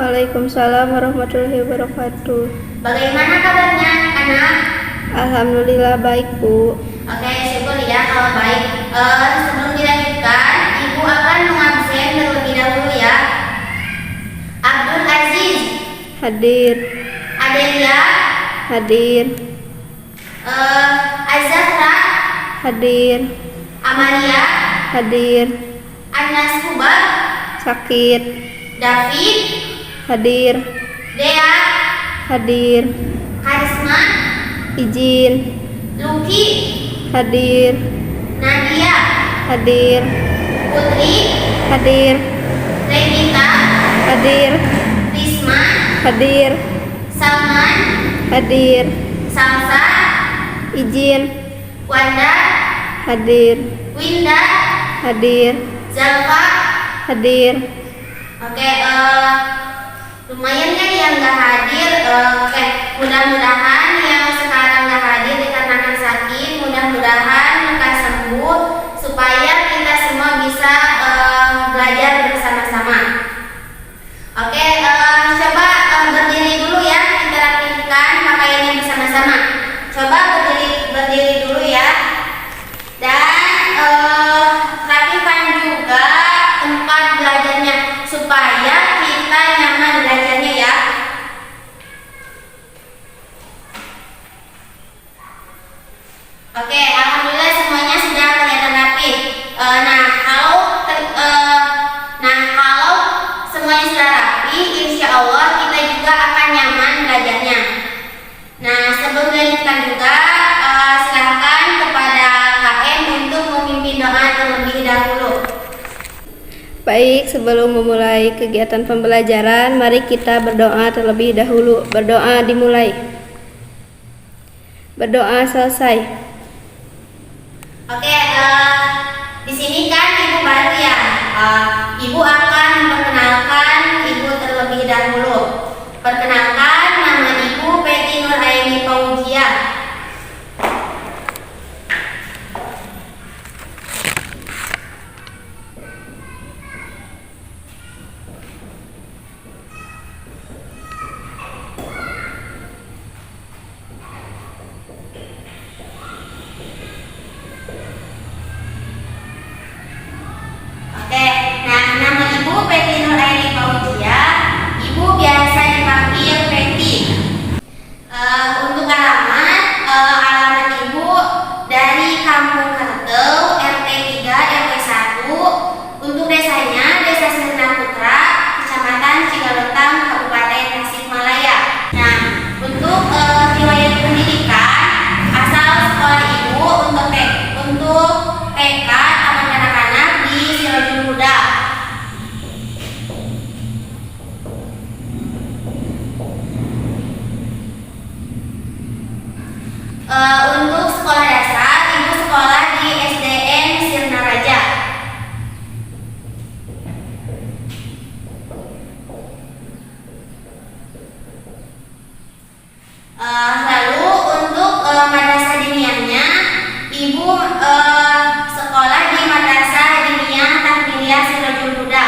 Waalaikumsalam warahmatullahi wabarakatuh. Bagaimana kabarnya anak-anak? Alhamdulillah baik, Bu. Oke, syukur ya kalau baik. Sebelum dilanjutkan, Ibu akan mengabsen terlebih dahulu ya. Abdul Aziz, Hadir. Adelia, Hadir. Azahra, Hadir. Amalia, Hadir. Anas Kubar, Sakit. David, Hadir. Dea, Hadir. Karisma, Izin. Luki, Hadir. Nadia, Hadir. Putri, Hadir. Revita, Hadir. Risma, Hadir. Salman, Hadir. Salsa, Izin. Wanda, Hadir. Winda, Hadir. Zalfa. Hadir. Oke, lumayan kan yang nggak hadir. Oke, mudah-mudahan yang sekarang nggak hadir dikarenakan sakit, mudah-mudahan lekas sembuh supaya kita semua bisa belajar bersama-sama. Oke, coba berdiri dulu ya, kita rapihkan pakaiannya bersama-sama. Coba berdiri dulu ya, dan rapihkan juga tempat belajarnya supaya kita nyaman belajarnya ya. Oke, alhamdulillah semuanya sudah kelihatan rapi. Kalau semuanya sudah rapi, insya Allah kita juga akan nyaman belajarnya. Nah, sebelum dilanjutkan juga, silakan kepada KM untuk memimpin doa terlebih dahulu. Baik, sebelum memulai kegiatan pembelajaran, mari kita berdoa terlebih dahulu. Berdoa dimulai. Berdoa selesai. Oke, di sini kan Ibu baru ya. Ibu akan memperkenalkan Ibu terlebih dahulu. Perkenalkan, nama Ibu Peti Nuraini Paujia. Oke, nah nama Ibu Peti Nuraini Paujia. Ibu biasa dipanggil Peti. Untuk alamat Ibu dari Kampung Kerteu, RT 3 RW 1. Untuk desanya, Desa Sirna Putra, Kecamatan Cigalotang, Kabupaten Tasikmalaya. Nah, untuk riwayat pendidikan, asal sekolah Ibu untuk TK Taman Kanak-kanak di Sirojul Huda. Untuk sekolah dasar, Ibu sekolah di SDN Sirna Raja. Lalu untuk madrasah diniyahnya, Ibu sekolah di Madrasah Diniyah Tahfidiyah Sirojul Huda.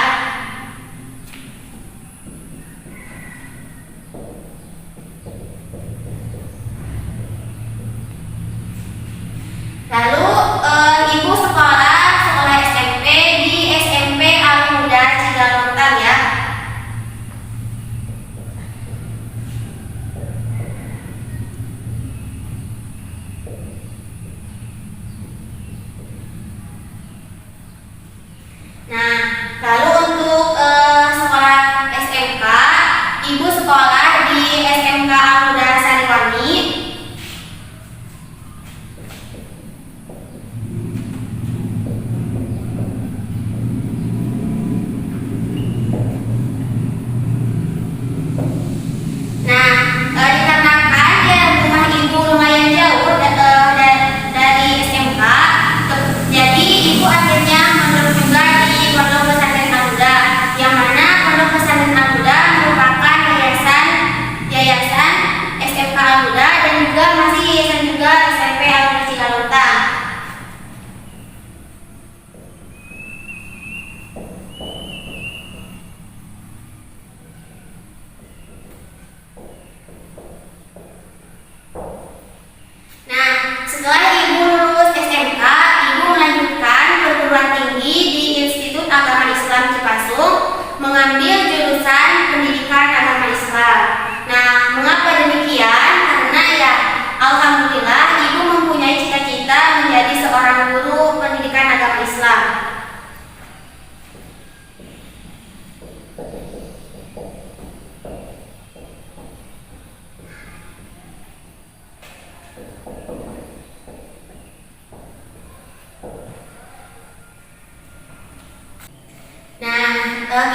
Nah,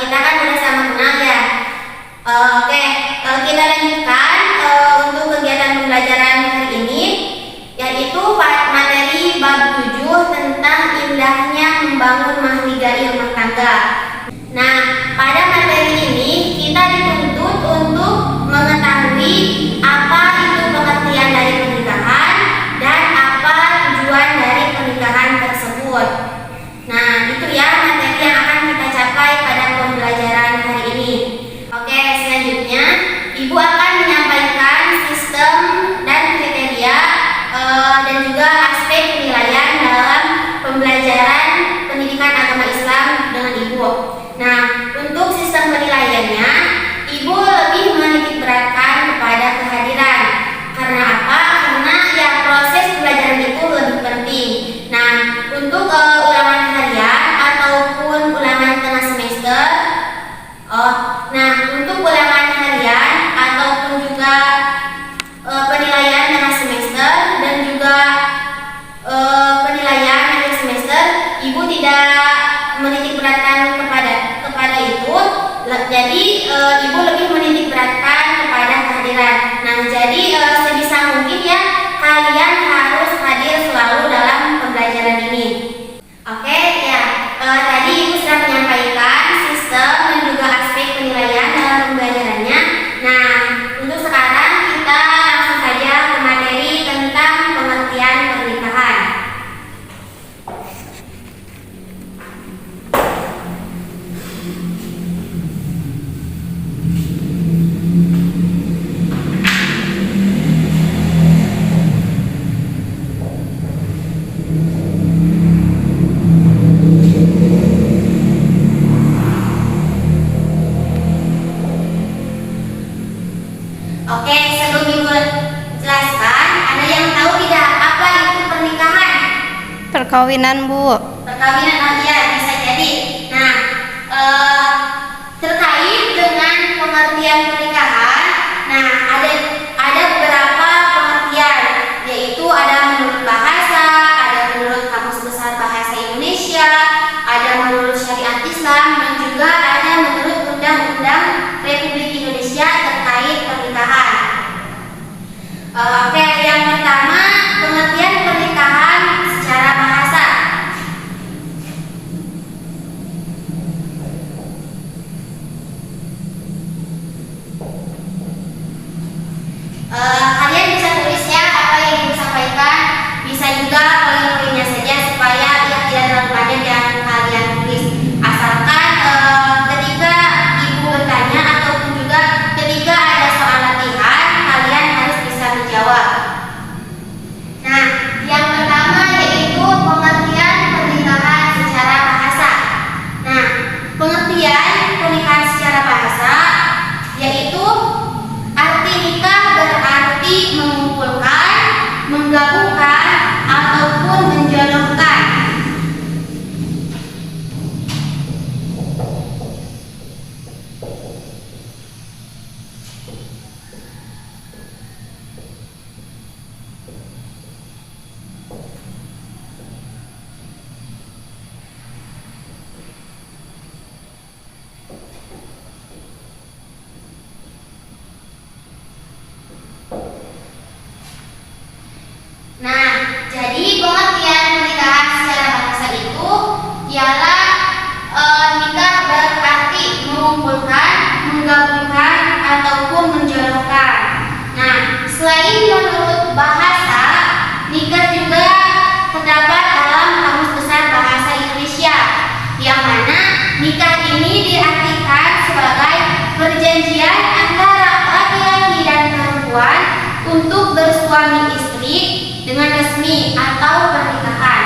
kita kan udah sama kenal ya. Oke, kita lanjutkan untuk kegiatan pembelajaran hari ini, yaitu materi bab 7 tentang indahnya membangun mahligai rumah tangga. Nah, pada materi ini kita dituntut untuk mengetahui apa itu pengertian dari pernikahan dan apa tujuan dari pernikahan tersebut. Nah, itu ya materi yang akan kita capai pada pembelajaran hari ini. Oke, selanjutnya Ibu akan menyampaikan sistem dan kriteria dan juga aspek penilaian dalam pembelajaran pendidikan agama Islam dengan Ibu. Nah, untuk sistem penilaiannya, Ibu lebih menitik beratkan kepada kehadiran. Karena apa? Karena ya proses pembelajaran itu lebih penting. Nah, untuk ulangan harian ataupun ulangan tengah semester, untuk ulangan harian ataupun juga penilaian tengah semester dan juga penilaian akhir semester, Ibu tidak menitik beratkan kepada itu. Jadi Ibu lebih menitik beratkan kepada kehadiran. Nah, jadi sebisa mungkin ya kalian harus hadir selalu dalam pembelajaran ini. Oke ya, tadi Ibu sudah menyampaikan sistem dan juga aspek penilaian dalam pembelajarannya. Nah, untuk sekarang kita langsung saja ke materi tentang pengertian pernikahan. Oke, sebelum Ibu jelaskan, ada yang tahu tidak apa itu pernikahan? Perkawinan, Bu. Perkawinan, ya bisa jadi. Nah, terkait dengan pengertian pernikahan, nah ada beberapa pengertian, yaitu ada menurut bahasa, ada menurut Kamus Besar Bahasa Indonesia, ada menurut Syariat Islam, dan juga ada menurut Undang-Undang Republik Indonesia terkait pernikahan. Oke, yang pertama pengertian pernikahan secara bahasa. Kalian bisa tulis ya apa yang Ibu sampaikan, bisa juga poin-poinnya saja supaya ya tidak terlalu panjang yang kalian tulis. Asalkan ketika Ibu bertanya ataupun juga ketika ada soal latihan, kalian harus bisa menjawab. Nah, yang pertama yaitu pengertian pernikahan secara bahasa. Nah, pengertian pernikahan secara bahasa yaitu arti nikah berarti mengumpulkan, menggabungkan, ataupun menjodohkan. Nah, jadi pengertian pernikahan secara bahasa itu ialah nikah berarti mengumpulkan, menggabungkan, ataupun menjodohkan. Nah, selain menurut bahasa, nikah juga terdapat dalam Kamus Besar Bahasa Indonesia, yang mana nikah ini diartikan sebagai perjanjian antara laki-laki dan perempuan untuk bersuami istri dengan resmi atau pernikahan.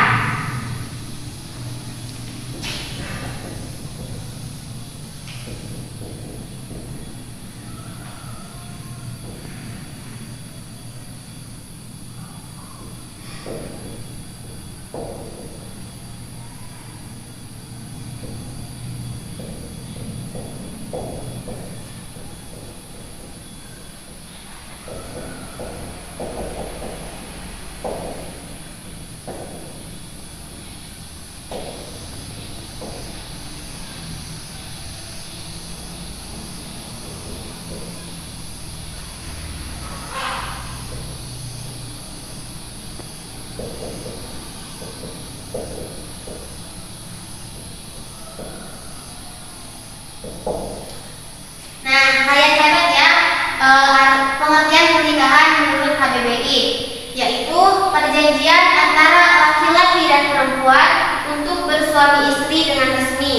dibuat untuk bersuami istri dengan resmi.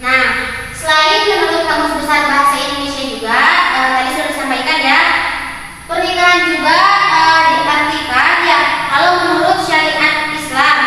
Nah, selain menurut Kamus Besar Bahasa Indonesia juga, tadi sudah disampaikan ya, pernikahan juga diartikan ya kalau menurut syariat Islam.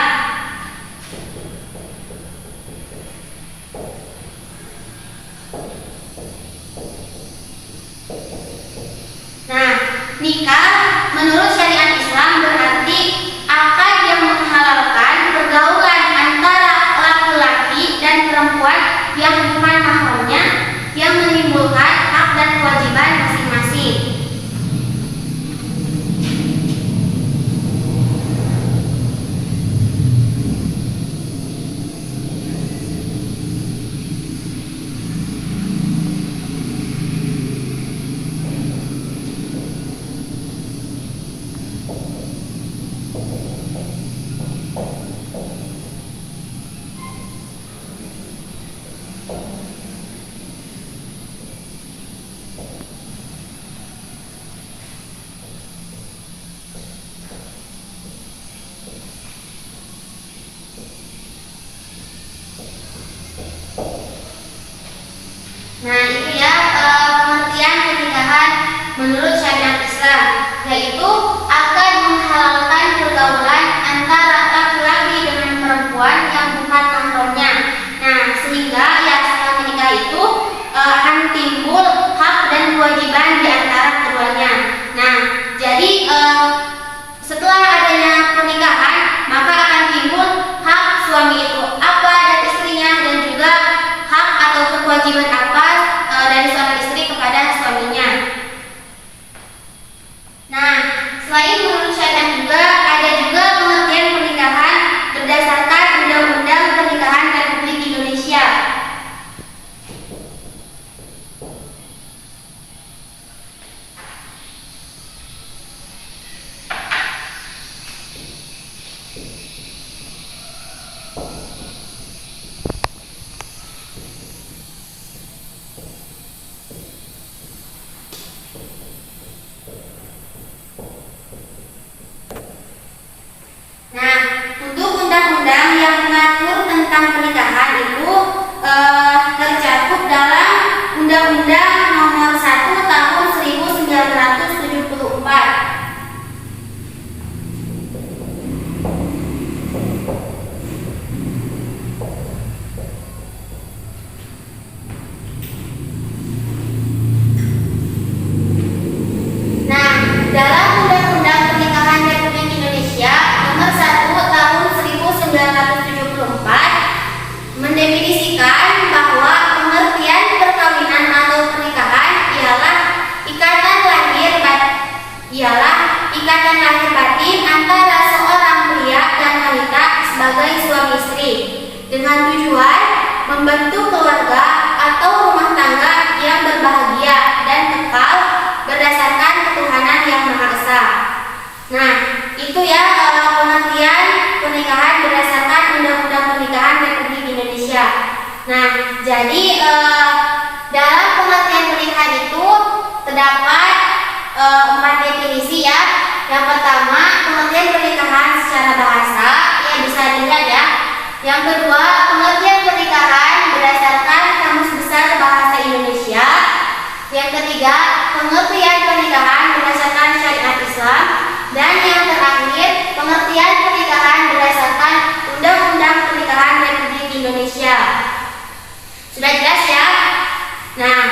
Nah, nikah menurut syariat Islam berarti akad yang menghalalkan pergaulan antara laki-laki dan perempuan yang bukan mahramnya, yang menimbulkan hak dan kewajiban masing-masing. Nah, itu ya pengertian pernikahan menurut syariat Islam, yaitu akan menghalalkan pergaulan antara laki-laki dengan perempuan yang bukan mahramnya. Nah, sehingga ya setelah menikah itu akan timbul hak dan kewajiban di antara keduanya. Nah, jadi setelah adanya pernikahan maka akan timbul hak suami itu apa dan istrinya, dan juga hak atau kewajiban apa dari seorang istri kepada suaminya. Nah, selain menurut syariat juga ada juga pengertian pernikahan berdasarkan Undang-Undang Pernikahan Republik Indonesia. Nah, untuk undang-undang yang mengatur tentang pernikahan itu tercakup dalam Undang-Undang Nomor 1 Tahun 1974. Nah, dalam Undang-Undang Pernikahan Republik Indonesia Nomor 1 Tahun 1974 mendefinisikan bahwa pengertian perkawinan atau pernikahan ialah ikatan lahir batin antara seorang pria dan wanita sebagai suami istri dengan tujuan membentuk keluarga atau rumah tangga yang berbahagia dan kekal berdasarkan ketuhanan yang Maha Esa. Nah, itu ya pengertian pernikahan berdasarkan Undang-Undang Pernikahan Republik Indonesia. Nah, jadi dalam pengertian pernikahan itu terdapat 4 definisi ya. Yang pertama, pengertian pernikahan secara bahasa, ya bisa dilihat ya. Yang kedua, pengertian pernikahan berdasarkan Kamus Besar Bahasa Indonesia. Yang ketiga, pengertian pernikahan berdasarkan syariat Islam. Dan yang terakhir, pengertian pernikahan berdasarkan Undang-Undang Pernikahan Republik Indonesia. Sudah jelas ya? Nah,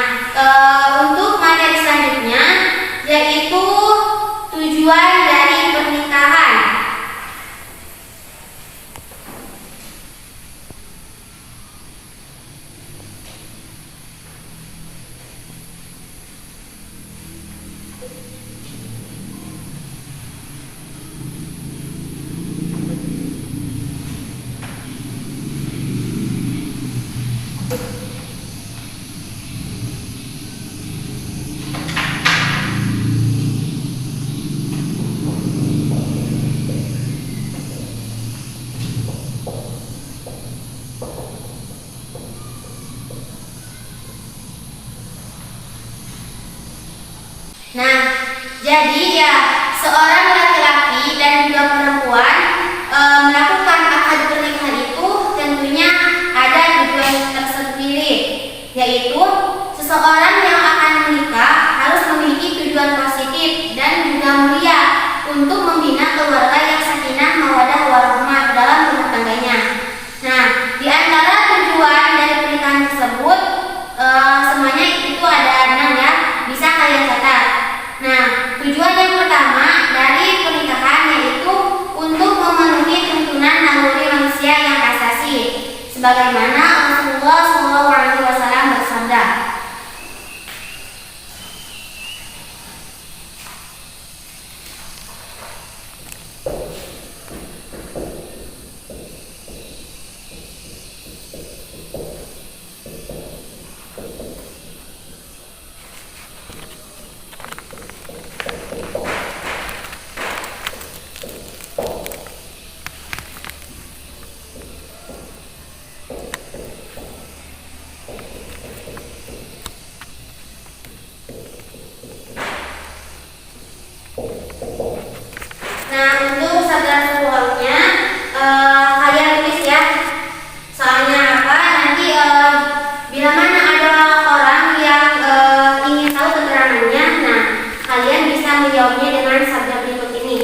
untuk materi selanjutnya yaitu tujuan dari pernikahan. Nah, jadi ya seorang laki-laki dan juga perempuan melakukan akad Seseorang yang akan menikah harus memiliki tujuan positif dan juga mulia untuk membina keluarga yang sakinah mawaddah warahmah dalam rumah tangganya. Nah, di antara tujuan dari pernikahan tersebut semuanya itu ada 6 ya, bisa kalian catat. Nah, tujuan yang pertama dari pernikahan yaitu untuk memenuhi tuntunan naluri manusia yang asasi, sebagaimana Rasulullah SAW bersabda. Nah, untuk sabda Rasulullah-nya kalian tulis ya. Soalnya apa? Nanti bila mana ada orang yang ingin tahu keterangannya, nah kalian bisa menjawabnya dengan sabda berikut ini.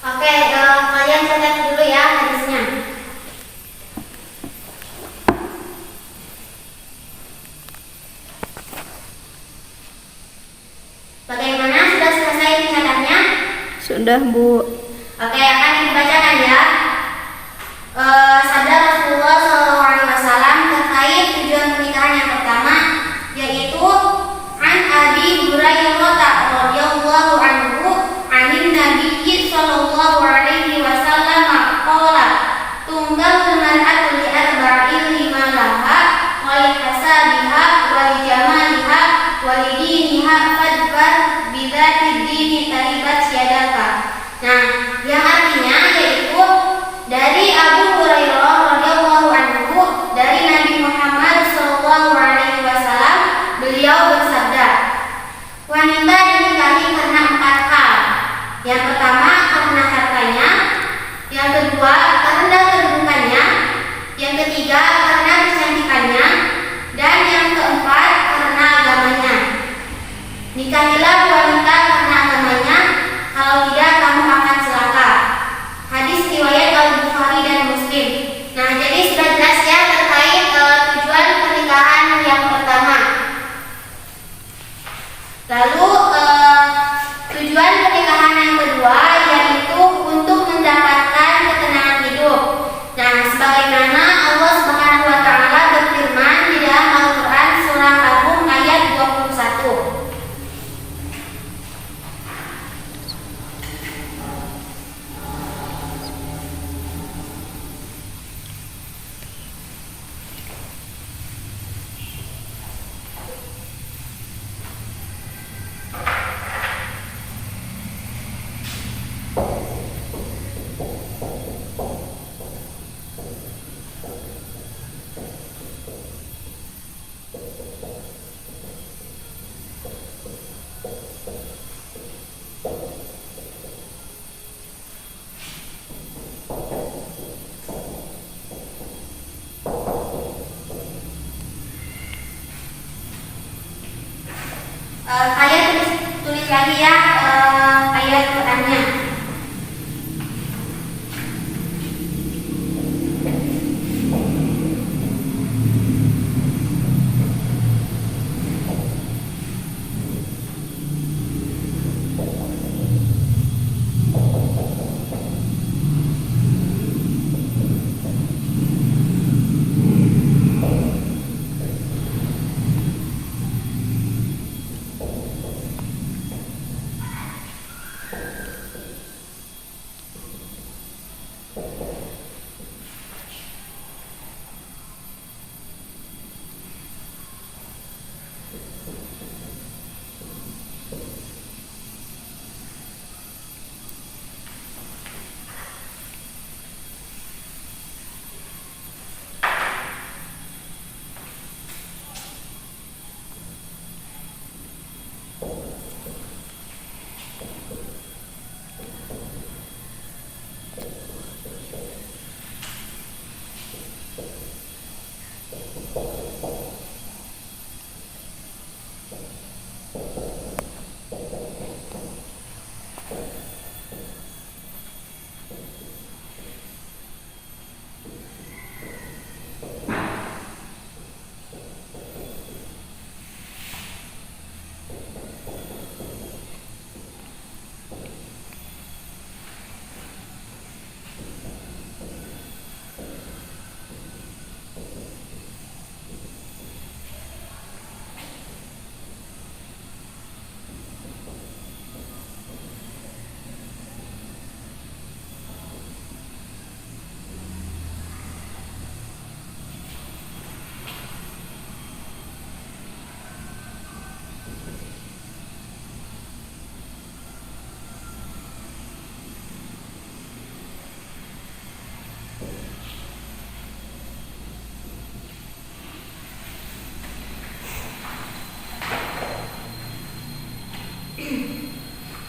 Oke, kalian catat dulu ya hadisnya. Bagaimana? Sudah selesai mencatatnya? Sudah, Bu. Oke, akan dibacakan ya. Sabda Rasulullah SAW terkait tujuan pernikahan yang pertama, yaitu an Abi Hurairah radhiyallahu anhu anin Nabi sallallahu alaihi wasallam qala tunggal mar'atu li arba'in lima laha wa li hasabiha wa li jamaliha wa li diniha fadbar bidzati dini taribat yadaka. Nah, yang artinya yaitu dari Abu Hurairah radhiyallahu anhu dari Nabi Muhammad sallallahu alaihi wasallam, beliau bersabda, wanita dinikahi karena 4 hal. Yang pertama karena hartanya, yang kedua karena kedudukannya, yang ketiga karena kecantikannya, dan yang keempat karena agamanya. Nikahilah wanita karena agamanya, kalau tidak kamu akan celaka. Hadis riwayat Al-Bukhari dan Muslim. Nah, jadi sudah jelas ya terkait tujuan pernikahan yang pertama. Lalu tujuan pernikahan yang kedua yaitu untuk mendapatkan ketenangan hidup. Nah, sebagaimana Allah Subhanahu wa taala berfirman di dalam Al-Qur'an surah Ar-Rum ayat 21. Saya tulis lagi ya ayat Qur'annya.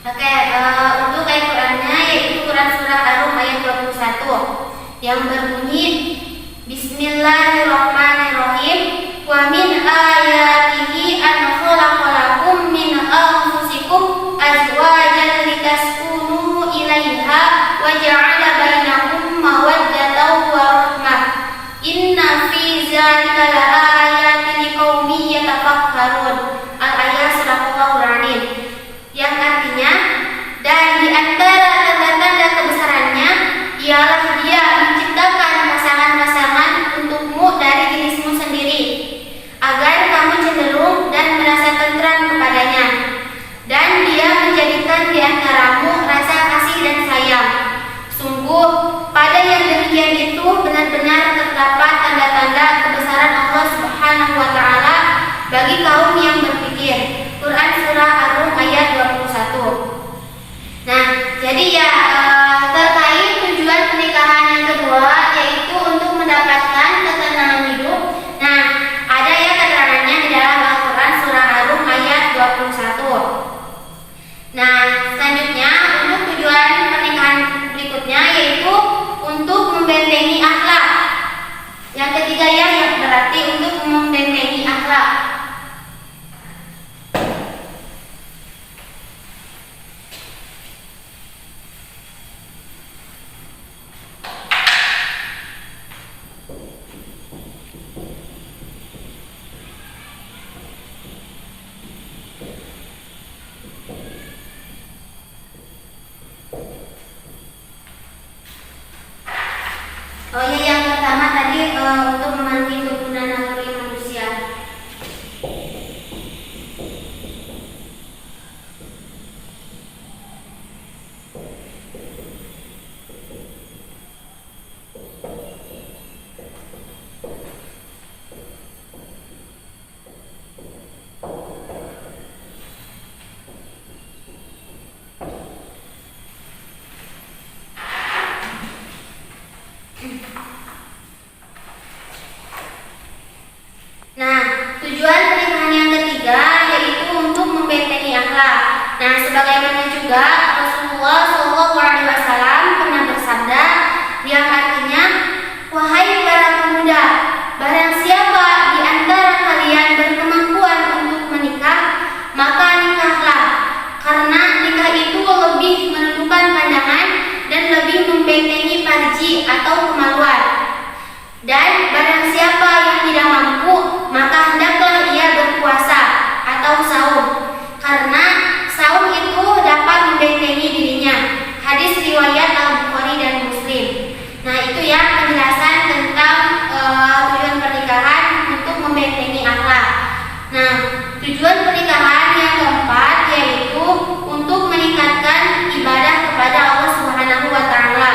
Oke, untuk ayat Qur'annya yaitu Quran surah Ar-Rum ayat 21 yang berbunyi Bismillahirrahmanirrahim. Wa min ayatihi an khalaqalakum min anfusikum azwajan litaskunu ilaiha wa ja'ala bainakum mawaddatan wa rahmah. Inna fi dzalika laayatin liqaumin yatafakkarun. Al-ayat surahul Al-Alim. Yang artinya, dan di antara tanda-tanda kebesarannya ialah Dia menciptakan pasangan-pasangan untukmu dari jenismu sendiri, agar kamu cenderung dan merasa tentram kepadanya. Dan Dia menjadikan di antaramu rasa kasih dan sayang. Sungguh, pada yang demikian itu benar-benar terdapat tanda-tanda kebesaran Allah Subhanahu wa taala bagi kaum yang berpikir. Quran surah Ar-Rum ayat 21. Nah, jadi ya terkait tujuan pernikahan yang kedua yaitu untuk mendapatkan ketenangan hidup. Nah, ada ya keterangannya di dalam Al-Quran surah Ar-Rum ayat 21. Nah, selanjutnya untuk tujuan pernikahan berikutnya yaitu untuk membentengi akhlak. Yang ketiga ya, yang berarti untuk membentengi akhlak. sebagaimana juga Rasulullah SAW pernah bersabda yang artinya, wahai para pemuda, barang siapa di antara kalian berkemampuan untuk menikah, maka nikahlah, karena nikah itu lebih menundukkan pandangan dan lebih membentengi farji atau kemaluan. Dan barang siapa yang tidak mampu, maka hendaklah ia berpuasa atau saum, karena saum itu dapat membentengi dirinya. Hadis riwayat Al-Bukhari dan Muslim. Nah, itu ya penjelasan tentang tujuan pernikahan untuk membentengi akhlak. Nah, tujuan pernikahan yang keempat yaitu untuk meningkatkan ibadah kepada Allah Subhanahu wa taala.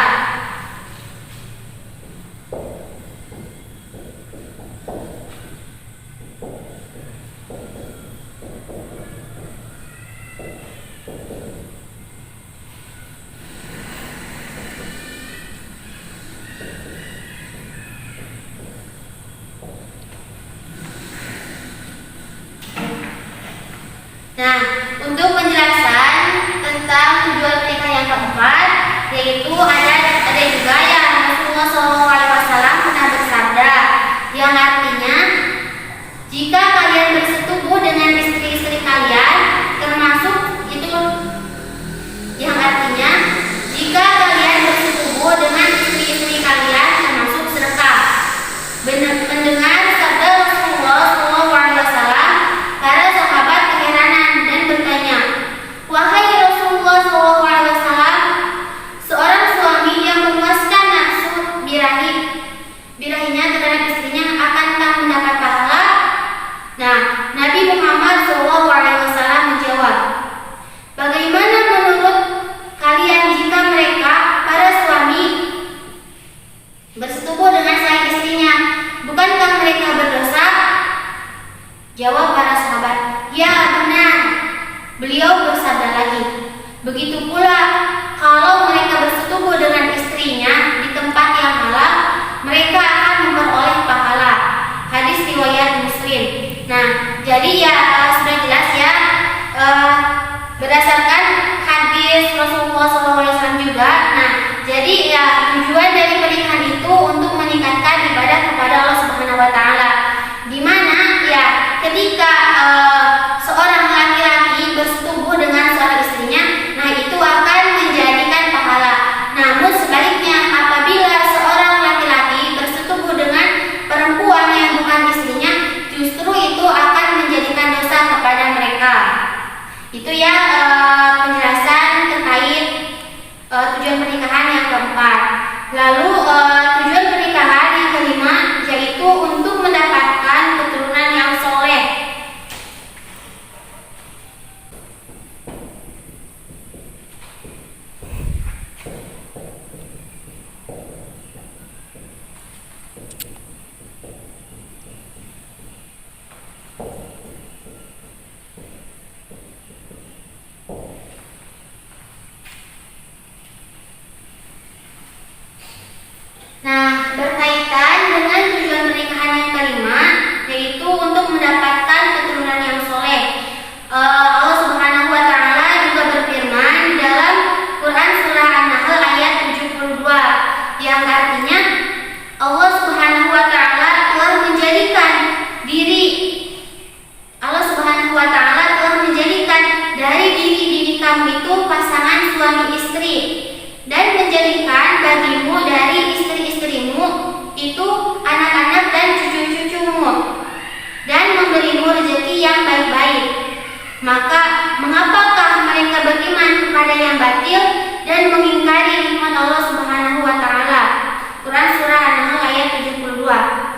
Nah, untuk penjelasan tentang tujuan pernikahan yang keempat, yaitu ada juga yang Rasulullah SAW pernah bersabda, yang artinya, jika kalian bersetubuh dengan istri-istri kalian, termasuk itu, yang artinya, jika kalian bersetubuh dengan istri-istri kalian, termasuk sedekah. Mendengar sabda Rasulullah SAW, para sahabat keheranan dan bertanya, wahai Rasulullah SAW, seorang suami yang memuaskan nafsu birahinya terhadap istrinya akankah mendapat pahala? Nah, Nabi Muhammad SAW menjawab, bagaimana menurut kalian jika mereka, para suami, bersetubuh dengan selain istrinya, bukankah mereka berdosa? Jawab para sahabat, ya benar. Beliau bersabda lagi, begitu pula kalau mereka bersetubuh dengan istrinya di tempat yang halal, mereka akan memperoleh pahala. Hadis riwayat Muslim. Nah, jadi ya sudah jelas ya, berdasarkan hadis Rasulullah SAW juga. Nah, jadi ya tujuan dari pernikahan itu untuk meningkatkan ibadah kepada Allah Subhanahu wa taala. Di mana ya ketika seorang laki-laki bersetubuh dengan seorang istrinya, nah itu akan menjadikan pahala. Namun sebaliknya, apabila seorang laki-laki bersetubuh dengan perempuan yang bukan istrinya, justru itu akan menjadikan dosa kepada mereka. Itu ya penjelasan terkait tujuan pernikahan yang keempat. Lalu tujuan pernikahan yang kelima yaitu untuk mendapatkan keturunan yang soleh. Nah, berkaitan dengan tujuan pernikahan yang kelima, yaitu untuk mendapatkan keturunan yang soleh. Allah Subhanahu wa taala juga berfirman dalam Quran surah An-Nahl ayat 72, yang artinya Allah Subhanahu wa taala telah menjadikan dari diri kamu itu pasangan suami istri, dan menjadikan bagimu dari istri-istrimu itu anak-anak dan cucu-cucumu, dan memberimu rezeki yang baik-baik. Maka mengapakah mereka beriman kepada yang batil dan mengingkari nikmat Allah Subhanahu wa taala? Quran surah An-Nahl ayat 72.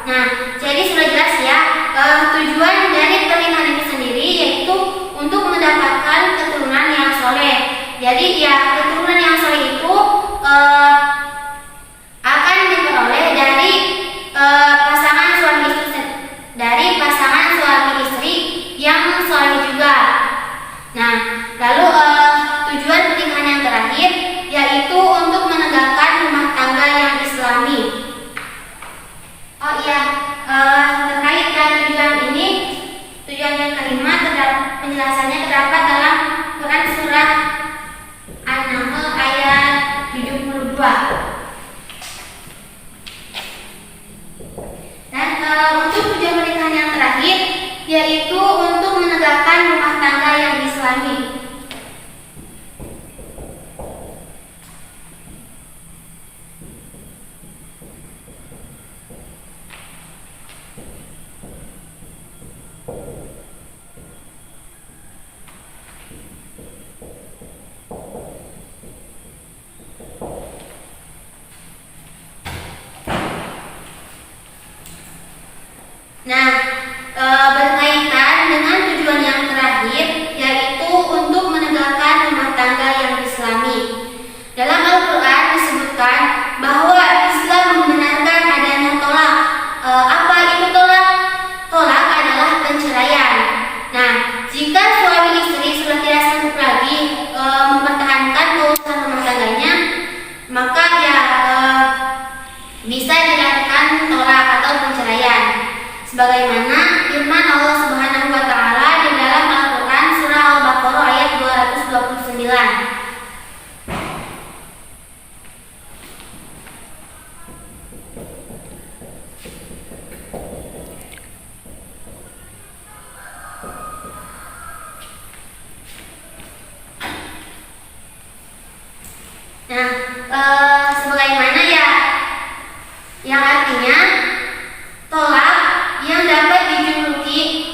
Nah, jadi sudah jelas ya tujuan dari pernikahan itu sendiri yaitu untuk mendapatkan keturunan yang soleh. Jadi ya keturunan yang soleh itu akan diperoleh dari pasangan suami istri yang soleh juga. Nah, lalu tujuan pernikahan yang terakhir yaitu untuk menegakkan rumah tangga yang islami. Oh iya, terkait dengan tujuan ini, tujuan yang kelima penjelasannya terdapat dalam Quran surah sebagaimana ya, yang artinya tolak yang dapat dijuluki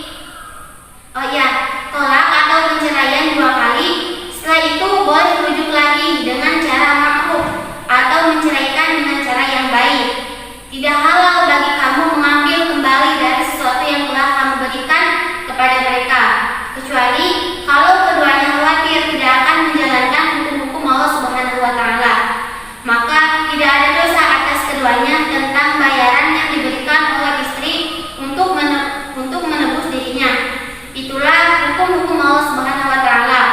tolak atau penceraian 2 kali. Setelah itu boleh rujuk lagi dengan cara ma'ruf atau menceraikan dengan cara yang baik. Tidak halal bagi kamu mengambil kembali dari sesuatu yang telah kamu berikan kepada mereka, kecuali kalau keduanya khawatir tidak akan menjalankan hukum-hukum Allah Subhanahu wa Ta'ala. Maka tidak ada dosa atas keduanya tentang bayaran yang diberikan oleh istri untuk menebus dirinya. Itulah hukum-hukum Allah Subhanahu wa Ta'ala.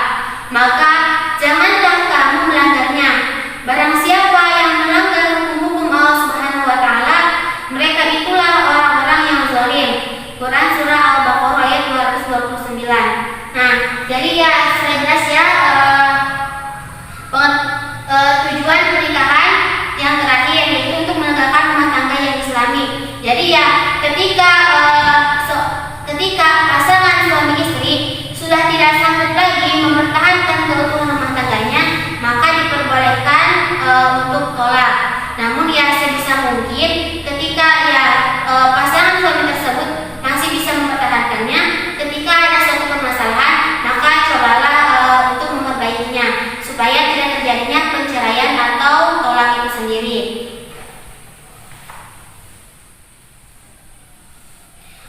Maka janganlah kamu melanggarnya. Barang siapa yang melanggar hukum-hukum Allah Subhanahu wa Ta'ala, mereka itulah orang-orang yang zalim. Quran surah Al-Baqarah ayat 229. Nah, jadi ya sudah jelas ya tujuan pernikahan yang terakhir, yaitu untuk menegakkan rumah tangga yang islami. Jadi ya ketika pasangan suami istri sudah tidak sanggup lagi mempertahankan keutuhan rumah tangganya, maka diperbolehkan untuk tolak. Namun ya sebisa mungkin ketika pasangan suami tersebut masih bisa mempertahankannya, ketika ada suatu permasalahan, maka cobalah untuk memperbaikinya supaya tidak terjadinya perceraian atau tolak itu sendiri.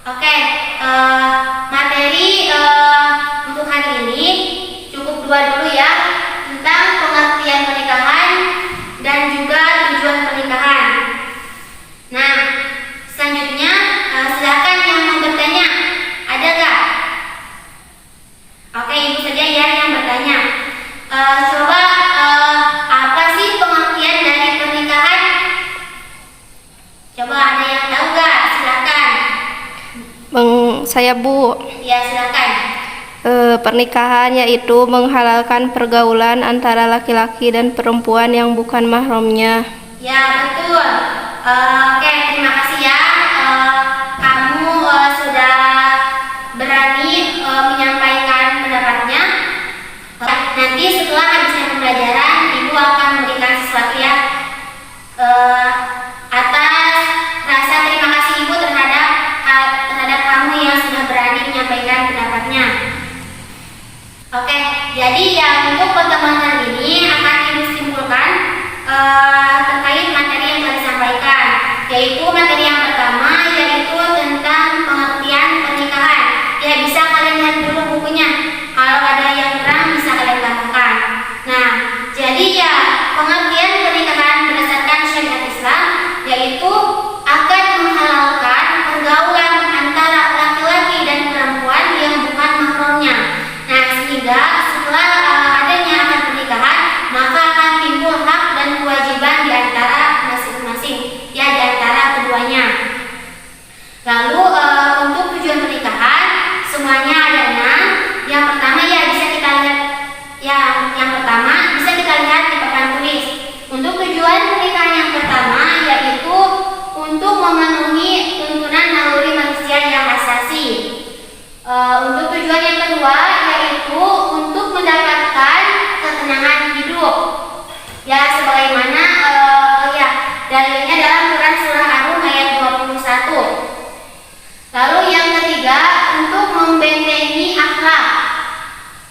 Oke, materi untuk hari ini cukup 2 dulu ya, tentang pengertian pernikahan dan juga tujuan pernikahan. Nah, selanjutnya silakan yang mau bertanya, ada gak? Oke, ibu saja ya yang bertanya. Coba apa sih pengertian dari pernikahan? Coba ada yang tahu gak? Silakan. Saya Bu. Ya, silakan. Pernikahan yaitu menghalalkan pergaulan antara laki-laki dan perempuan yang bukan mahramnya. Ya, betul. Oke, terima kasih ya. Kamu sudah berani menyampaikan pendapatnya. Nanti setelah habisnya pembelajaran, Ibu akan memberikan sesuatu ya atas rasa terima kasih Ibu terhadap kamu yang sudah berani menyampaikan pendapatnya. Oke, jadi ya untuk pertemuan kali ini akan Ibu simpulkan terkait materi yang telah disampaikan, yaitu materi yang pertama yaitu tentang pengertian pernikahan. Ya, bisa kalian lihat dulu bukunya. Kalau ada yang kurang bisa kalian tambahkan. Nah, jadi ya pengertian pernikahan berdasarkan syariat Islam yaitu akan menghalalkan pergaulan antara laki-laki dan perempuan yang bukan mahramnya. Nah, sehingga setelah adanya akad pernikahan, maka akan timbul hak dan kewajiban di antara masing-masing, ya di antara keduanya. Lalu untuk tujuan pernikahan semuanya ada 6. Yang pertama ya bisa kita lihat, yang pertama bisa kita lihat di papan tulis. Untuk tujuan pernikahan yang pertama yaitu untuk memenuhi tuntunan naluri manusia yang asasi. Untuk tujuan yang kedua yaitu untuk mendapatkan ketenangan hidup. Ya, sebagaimana dalilnya dalam Quran surah Ar-Rum ayat 21. Lalu yang ketiga untuk membentengi akhlak.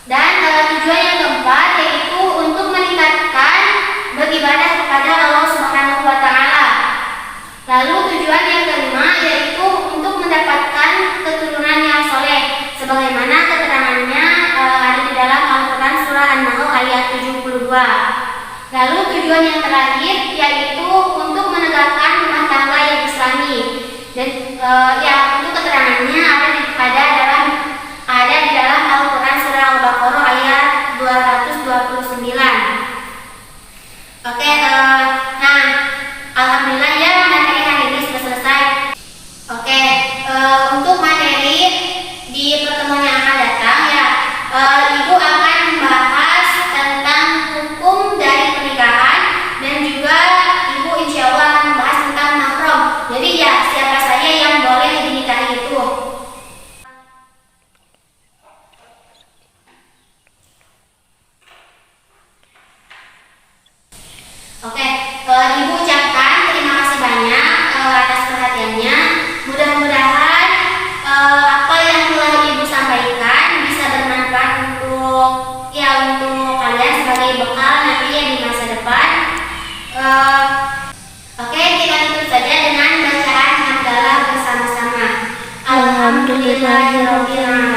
Dan tujuan yang keempat yaitu untuk meningkatkan beribadah kepada Allah Subhanahu wa Ta'ala. Lalu tujuan yang kelima yaitu untuk mendapatkan keturunan yang soleh, sebagaimana keterangannya ada di dalam Al-Quran surah An-Nahl ayat 72. Lalu tujuan yang terakhir yaitu untuk menegakkan rumah tangga yang islami. Dan untuk keterangannya ada di dalam Al-Quran surah Al-Baqarah ayat 229. Oke, nah alhamdulillah ya materi hari ini sudah selesai. Oke, untuk materi di pertemuan yang akan datang ya, Ibu akan membahas tentang hukum dari pernikahan dan juga Ibu insya Allah akan membahas tentang mahram. Jadi ya siapa saja yang boleh dinikahi itu. Oke, kita tutup saja dengan bacaan hamdalah bersama-sama. Alhamdulillahirobbilalamin.